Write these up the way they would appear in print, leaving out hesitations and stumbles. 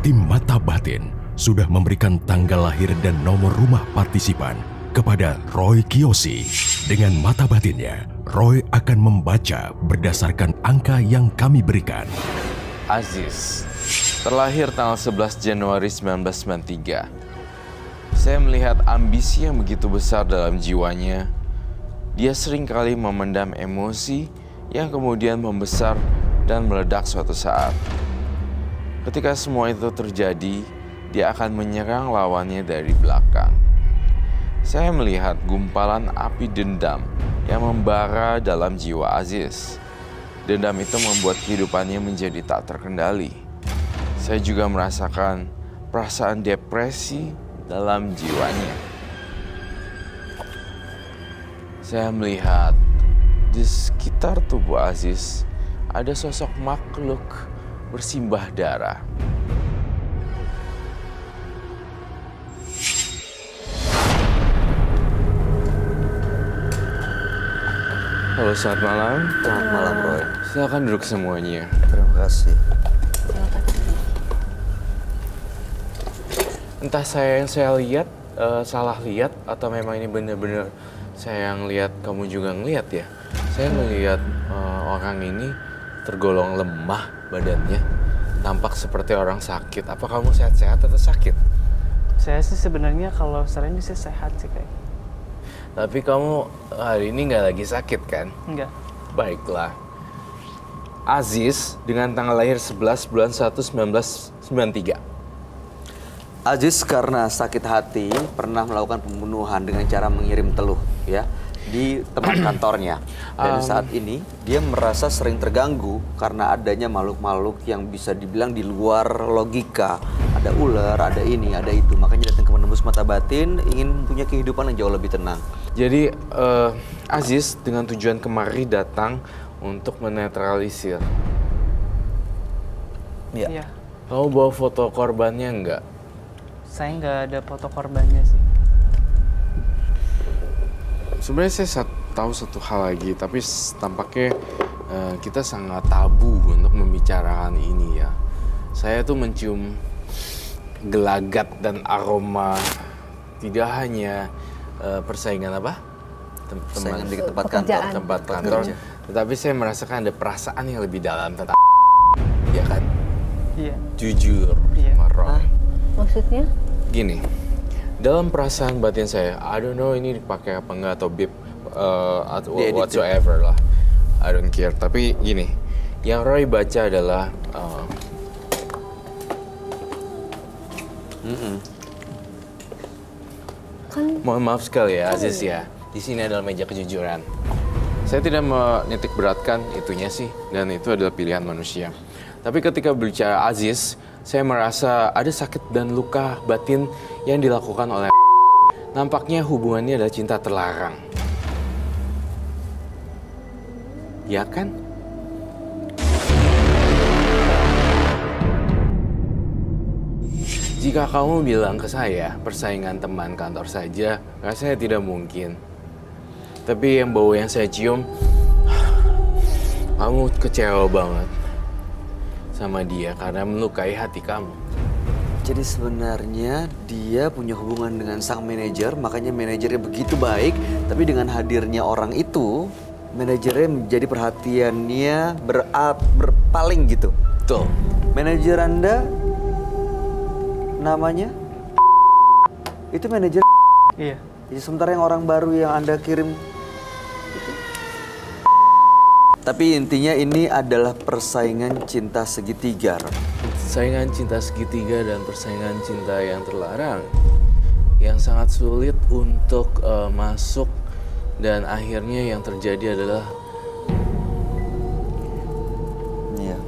Tim Mata Batin sudah memberikan tanggal lahir dan nomor rumah partisipan kepada Roy Kiyoshi. Dengan mata batinnya, Roy akan membaca berdasarkan angka yang kami berikan. Aziz, terlahir tanggal 11 Januari 1993. Saya melihat ambisi yang begitu besar dalam jiwanya. Dia seringkali memendam emosi yang kemudian membesar dan meledak suatu saat. Ketika semua itu terjadi, dia akan menyerang lawannya dari belakang. Saya melihat gumpalan api dendam yang membara dalam jiwa Aziz. Dendam itu membuat kehidupannya menjadi tak terkendali. Saya juga merasakan perasaan depresi dalam jiwanya. Saya melihat di sekitar tubuh Aziz ada sosok makhluk bersimbah darah. Halo, selamat malam. Selamat malam, Roy. Silakan duduk semuanya. Terima kasih. Entah saya lihat, salah lihat, atau memang ini benar-benar saya yang lihat, kamu juga ngelihat ya. Saya melihat orang ini tergolong lemah badannya, nampak seperti orang sakit. Apa kamu sehat-sehat atau sakit? Saya sih sebenarnya kalau sering sih sehat sih kayak. Tapi kamu hari ini nggak lagi sakit kan? Enggak. Baiklah. Aziz dengan tanggal lahir 11 bulan 1 1993. Aziz karena sakit hati pernah melakukan pembunuhan dengan cara mengirim teluh ya di tempat kantornya. Dan saat ini dia merasa sering terganggu karena adanya makhluk-makhluk yang bisa dibilang di luar logika. Ada ular, ada ini, ada itu. Makanya datang ke penembus mata batin ingin punya kehidupan yang jauh lebih tenang. Jadi Aziz dengan tujuan kemari datang untuk menetralisir. Iya. Kamu bawa foto korbannya enggak? Saya nggak ada foto korbannya sih. Sebenarnya saya tahu satu hal lagi, tapi tampaknya kita sangat tabu untuk membicarakan ini ya. Saya tuh mencium gelagat dan aroma tidak hanya persaingan apa? Persaingan di tempat kantor, tetapi saya merasakan ada perasaan yang lebih dalam tentang ya kan? Iya. Jujur, Iya. Roy. Maksudnya? Gini, dalam perasaan batin saya, I don't know ini dipakai apa enggak atau bip whatsoever lah, I don't care. Tapi gini, yang Roy baca adalah mohon maaf sekali ya Aziz ya, di sini adalah meja kejujuran. Saya tidak menitik beratkan itunya sih, dan itu adalah pilihan manusia. Tapi ketika berbicara Aziz, saya merasa ada sakit dan luka batin yang dilakukan oleh nampaknya hubungannya adalah cinta terlarang. Ya kan? Jika kamu bilang ke saya persaingan teman kantor saja, rasanya tidak mungkin. Tapi yang bau yang saya cium, kamu kecewa banget sama dia karena melukai hati kamu. Jadi sebenarnya dia punya hubungan dengan sang manajer, makanya manajernya begitu baik. Tapi dengan hadirnya orang itu, manajernya menjadi perhatiannya berpaling gitu. Betul. Manajer Anda namanya? Itu manajer. Iya. Jadi sementara yang orang baru yang Anda kirim itu. Tapi intinya ini adalah persaingan cinta segitiga. Persaingan cinta segitiga dan persaingan cinta yang terlarang yang sangat sulit untuk masuk, dan akhirnya yang terjadi adalah ya,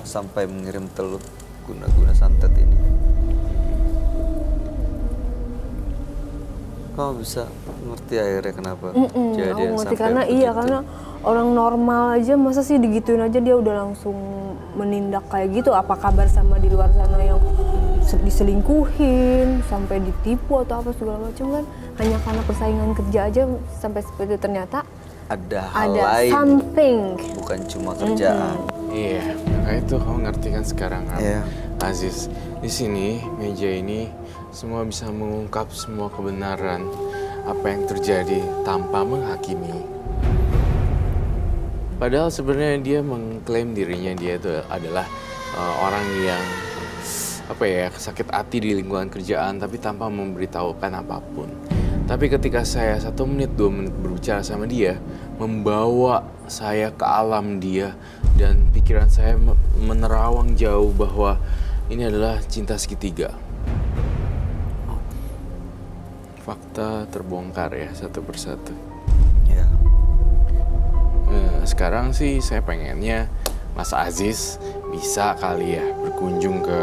sampai mengirim teluh guna-guna santet ini. Kamu bisa ngerti akhirnya kenapa kejadian Aku ngerti sampai karena begitu. karena orang normal aja masa sih digituin aja dia udah langsung menindak kayak gitu. Apa kabar sama di luar sana yang diselingkuhin sampai ditipu atau apa segala macam kan? Hanya karena persaingan kerja aja sampai seperti itu. Ternyata ada hal ada lain, something. bukan cuma kerjaan. iya. Nah itu kamu ngerti kan sekarang kan, Iya. Aziz. Di sini meja ini semua bisa mengungkap semua kebenaran apa yang terjadi tanpa menghakimi. Padahal sebenarnya dia mengklaim dirinya dia itu adalah orang yang sakit hati di lingkungan kerjaan tapi tanpa memberitahukan apapun. Tapi ketika saya 1 menit 2 menit berbicara sama dia, membawa saya ke alam dia dan pikiran saya menerawang jauh bahwa ini adalah cinta segitiga. Fakta terbongkar ya satu persatu. Ya. Sekarang sih saya pengennya Mas Aziz bisa kali ya berkunjung ke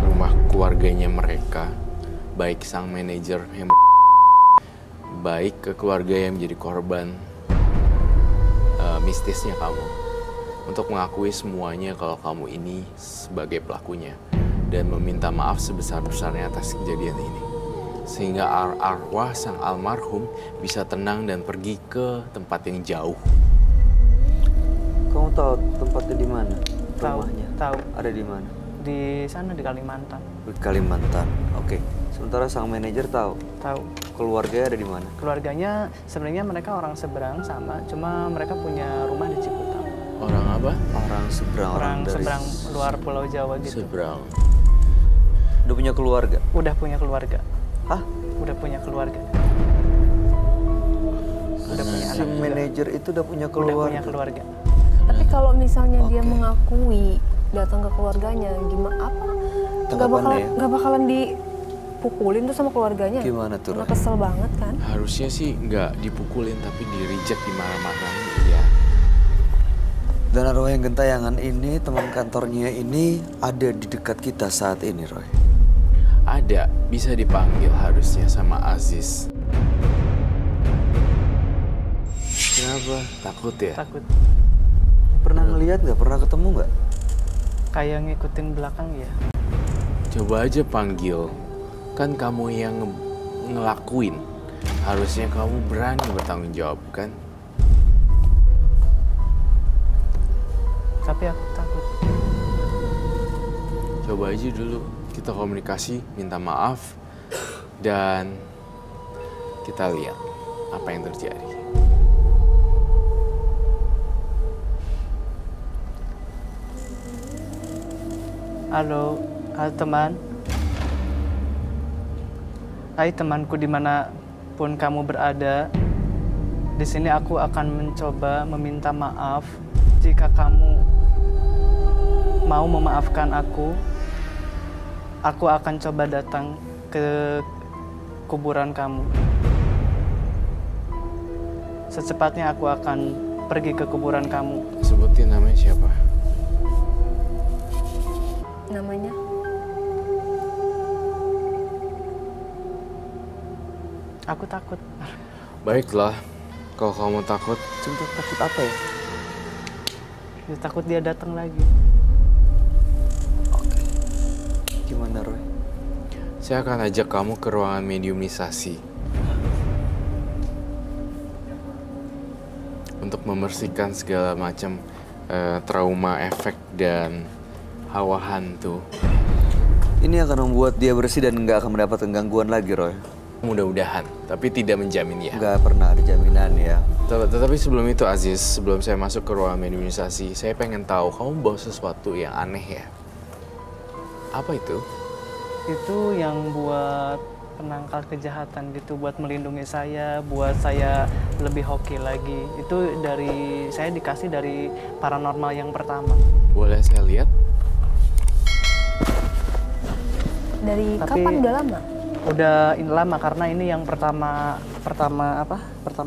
rumah keluarganya mereka, baik sang manajer yang baik ke keluarga yang menjadi korban mistisnya kamu, untuk mengakui semuanya kalau kamu ini sebagai pelakunya dan meminta maaf sebesar-besarnya atas kejadian ini, sehingga arwah sang almarhum bisa tenang dan pergi ke tempat yang jauh. Kamu tahu tempatnya di mana? Tahu, Rumahnya? tahu. Ada di mana? Di sana di Kalimantan. Di Kalimantan. Oke. Sementara sang manajer tahu. Tahu. Keluarganya ada di mana? Keluarganya sebenarnya mereka orang seberang sama, cuma mereka punya rumah di Ciputat. Orang apa? Orang seberang. Orang dari seberang luar Pulau Jawa gitu. Seberang. Udah punya keluarga? Udah punya keluarga. Hah? Udah punya keluarga. Udah punya Si anak juga. manajer itu udah punya Udah keluarga? punya keluarga. Tapi kalau misalnya dia Oke. mengakui datang ke keluarganya, gimana apa? Tanggapannya ya? Nggak bakalan dipukulin tuh sama keluarganya? Gimana tuh, Karena Ray? kesel banget kan? Harusnya sih nggak dipukulin tapi di-reject, dimarah-marahin. Iya. Dan arwah yang gentayangan ini, teman kantornya ini ada di dekat kita saat ini, Roy. Ada, bisa dipanggil harusnya sama Aziz. Kenapa? Takut ya? Takut. Pernah ngeliat nggak? Pernah ketemu nggak? Kayak ngikutin belakang ya. Coba aja panggil. Kan kamu yang ngelakuin. Harusnya kamu berani bertanggung jawab kan? Tapi aku takut. Coba aja dulu kita komunikasi, minta maaf, dan kita lihat apa yang terjadi. Halo, halo teman. Hai temanku dimanapun kamu berada. Di sini aku akan mencoba meminta maaf jika kamu mau memaafkan aku. Aku akan coba datang ke kuburan kamu. Secepatnya aku akan pergi ke kuburan kamu. Sebutin namanya siapa? Namanya? Aku takut. Baiklah, kalau kamu takut, Cinta takut apa ya? Ya, takut dia datang lagi. Gimana, Roy? saya akan ajak kamu ke ruangan mediumisasi untuk membersihkan segala macam trauma, efek, dan hawa hantu. Ini akan membuat dia bersih dan nggak akan mendapatkan gangguan lagi, Roy. Mudah-mudahan, tapi tidak menjamin ya. Nggak pernah ada jaminan ya. Tetapi sebelum itu Aziz, sebelum saya masuk ke ruangan mediumisasi, saya pengen tahu kamu bawa sesuatu yang aneh ya. Apa itu? Itu yang buat penangkal kejahatan gitu, buat melindungi saya, buat saya lebih hoki lagi. Itu dari saya dikasih dari paranormal yang pertama. Boleh saya lihat? Dari Tapi- kapan? Udah lama? Udah ini lama karena ini yang pertama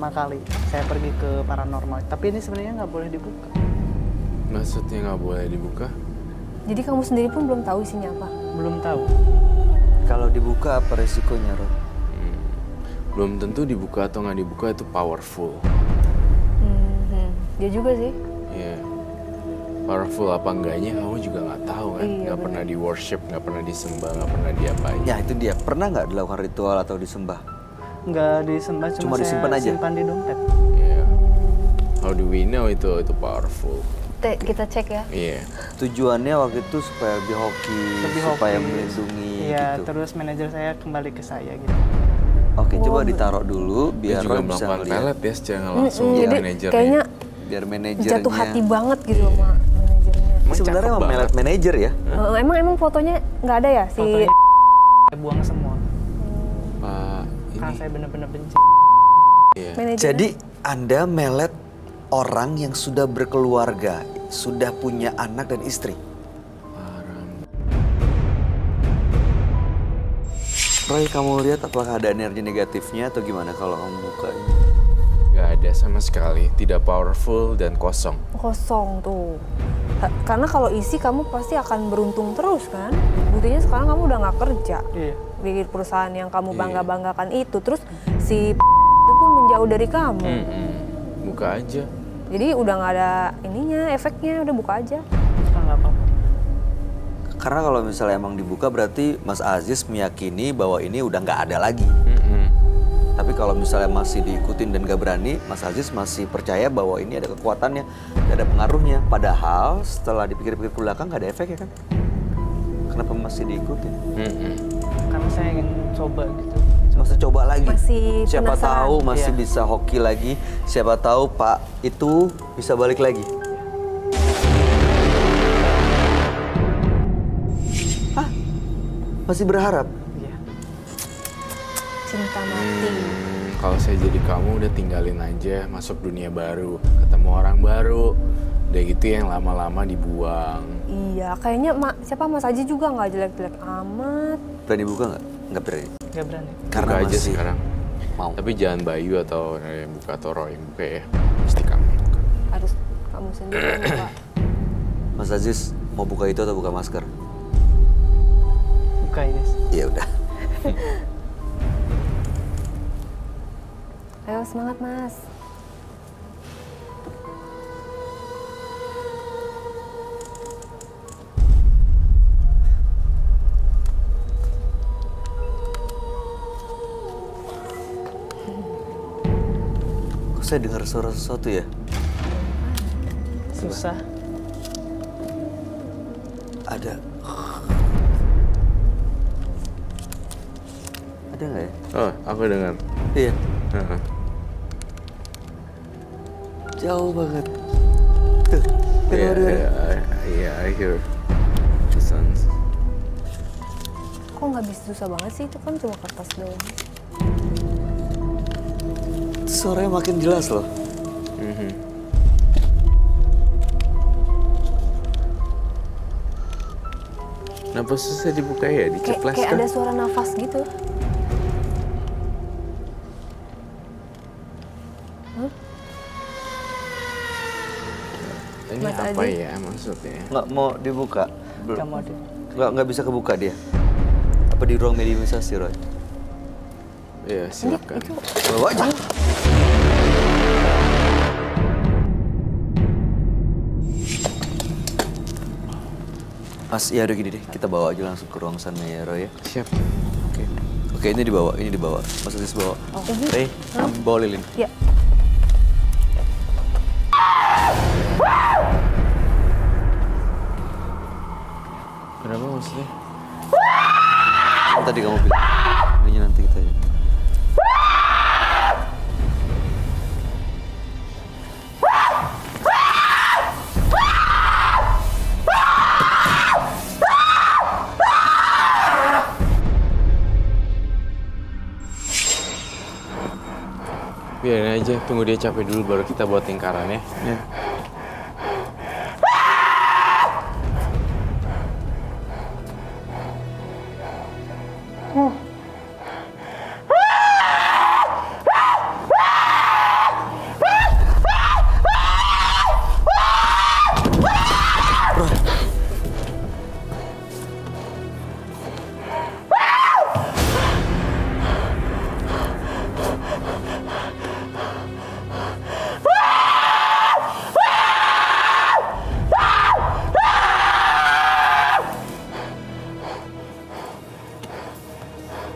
kali saya pergi ke paranormal. Tapi ini sebenarnya nggak boleh dibuka. Maksudnya nggak boleh dibuka? Jadi kamu sendiri pun belum tahu isinya apa? Belum tahu. Kalau dibuka apa resikonya, Roy? Belum tentu dibuka atau nggak dibuka itu powerful. Dia juga sih. Iya. Powerful apa enggaknya kamu juga nggak tahu kan? Iya, Nggak pernah di worship, nggak pernah disembah, nggak pernah diapain. Ya itu dia. Pernah nggak dilakukan ritual atau disembah? Nggak disembah, Cuma cuma saya disimpan aja? simpan di dompet. Iya. How do we know itu powerful? kita cek ya. Iya. Tujuannya waktu itu supaya lebih hoki, Lebih supaya hoki. melindungi Iya, gitu. terus manajer saya kembali ke saya gitu. Oke, coba ditaruh dulu Dia biar juga Roy bisa melakukan ngeliat. pelet ya secara nggak langsung Jadi manajernya. kayaknya Biar manajernya. jatuh hati banget gitu sama manajernya. Emang Sebenarnya cakep emang banget. melet manajer ya? Emang fotonya nggak ada ya si Fotonya saya buang semua. Pak, Karena ini saya benar-benar benci. iya. manajernya? Jadi Anda melet orang yang sudah berkeluarga, sudah punya anak dan istri. Parah. Roy, kamu lihat apakah ada energi negatifnya atau gimana kalau kamu buka ini? Gak ada sama sekali, tidak powerful dan kosong. kosong tuh. Karena kalau isi kamu pasti akan beruntung terus kan. Buktinya sekarang kamu udah nggak kerja Iya. di perusahaan yang kamu Iya. bangga-banggakan itu. Terus si itu pun menjauh dari kamu. Buka aja. Jadi udah nggak ada ininya, efeknya udah buka aja. Nggak apa-apa. Karena kalau misalnya emang dibuka berarti Mas Aziz meyakini bahwa ini udah nggak ada lagi. Tapi kalau misalnya masih diikutin dan gak berani, Mas Aziz masih percaya bahwa ini ada kekuatannya, ada pengaruhnya. Padahal setelah dipikir-pikir ke belakang gak ada efek ya kan? Kenapa masih diikutin? Karena saya ingin coba gitu. Masih coba lagi. Masih Siapa penasaran. tahu masih Iya. bisa hoki lagi. Siapa tahu Pak itu bisa balik lagi. Hah? Masih berharap? Iya. Cinta mati. Kalau saya jadi kamu udah tinggalin aja, masuk dunia baru, ketemu orang baru, udah gitu yang lama-lama dibuang. Iya, kayaknya siapa Mas Aji juga nggak jelek-jelek amat. Berani buka nggak? Nggak berani. Nggak berani. Karena Buka aja masih sekarang. mau. Tapi jangan Bayu atau yang buka atau Roy yang buka ya, mesti kamu yang buka. Harus kamu sendiri yang buka. Mas Aziz mau buka itu atau buka masker? Buka ini. Ya udah. Ayo semangat Mas. Kok saya dengar suara sesuatu ya? Susah. Ada. Ada nggak ya? Oh, aku dengar. Iya. Heeh. Jauh banget. Tuh. Iya, iya, I hear the sounds. Kok nggak bisa susah banget sih? Itu kan cuma kertas doang. Suaranya makin jelas loh. Kenapa susah dibuka ya? Diceples Kayak kan? ada suara nafas gitu. Ini Mas apa Aji. ya maksudnya? Nggak mau dibuka? Nggak mau deh. Nggak bisa kebuka dia? Apa di ruang mediumisasi, Roy? Ya, silakan. Bawa aja. Mas, ya udah gini deh, kita bawa aja langsung ke ruang sana ya, Roy ya. Siap. Oke. Oke, ini dibawa. Mas Aziz bawa. Oke. Rey, bawa lilin. Ya. Kenapa maksudnya? Kan tadi kamu bilang. Ini nanti kita ya. Biarin aja, tunggu dia capek dulu baru kita buat lingkarannya. Ya.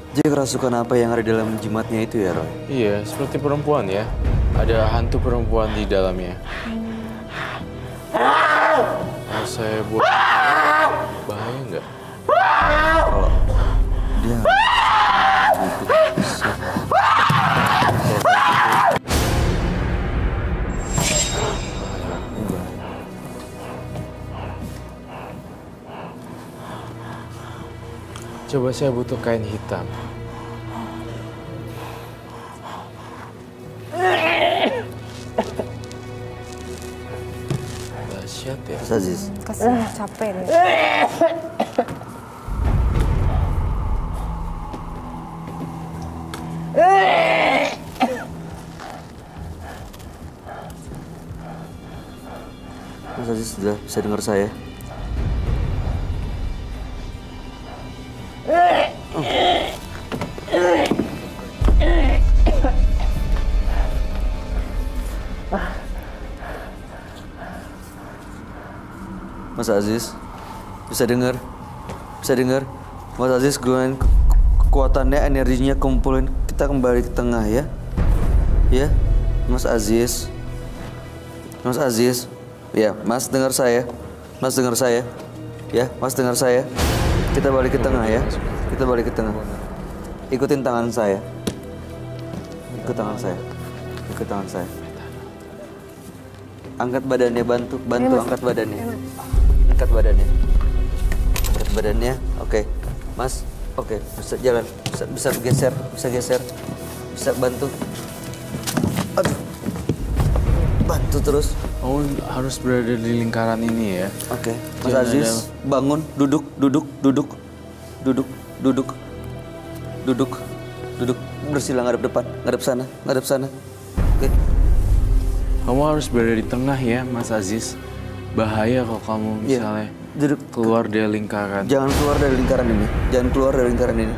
Jadi kerasukan apa yang ada dalam jimatnya itu ya, Roy? Iya, seperti perempuan ya. Ada hantu perempuan di dalamnya. Kalau saya buat bahaya nggak? Kalau dia Coba saya butuh kain hitam. Dahsyat ya. Mas Aziz, Kasih capek deh. Mas Aziz sudah bisa dengar saya? Mas Aziz, bisa dengar? Bisa dengar? Mas Aziz, kekuatannya, energinya kumpulin, kita kembali ke tengah ya. Ya, Mas Aziz. Mas Aziz. Ya, Mas dengar saya. Mas dengar saya. Ya, Mas dengar saya. Kita balik ke tengah ya. Kita balik ke tengah. Ikutin tangan saya. Ikut tangan saya. Ikut tangan saya. Angkat badannya, bantu angkat badannya. Angkat badannya. Angkat badannya. Oke. Mas, oke, bisa jalan. Bisa geser, bisa geser. Bisa bantu. Aduh. Bantu terus. Oh, harus berada di lingkaran ini ya. Oke. Mas Jangan Aziz, bangun, duduk. Bersila ngadep depan, ngadep sana. Oke. Kamu harus berada di tengah ya, Mas Aziz. Bahaya kalau kamu misalnya Duduk. keluar dari lingkaran. Jangan keluar dari lingkaran ini. Jangan keluar dari lingkaran ini.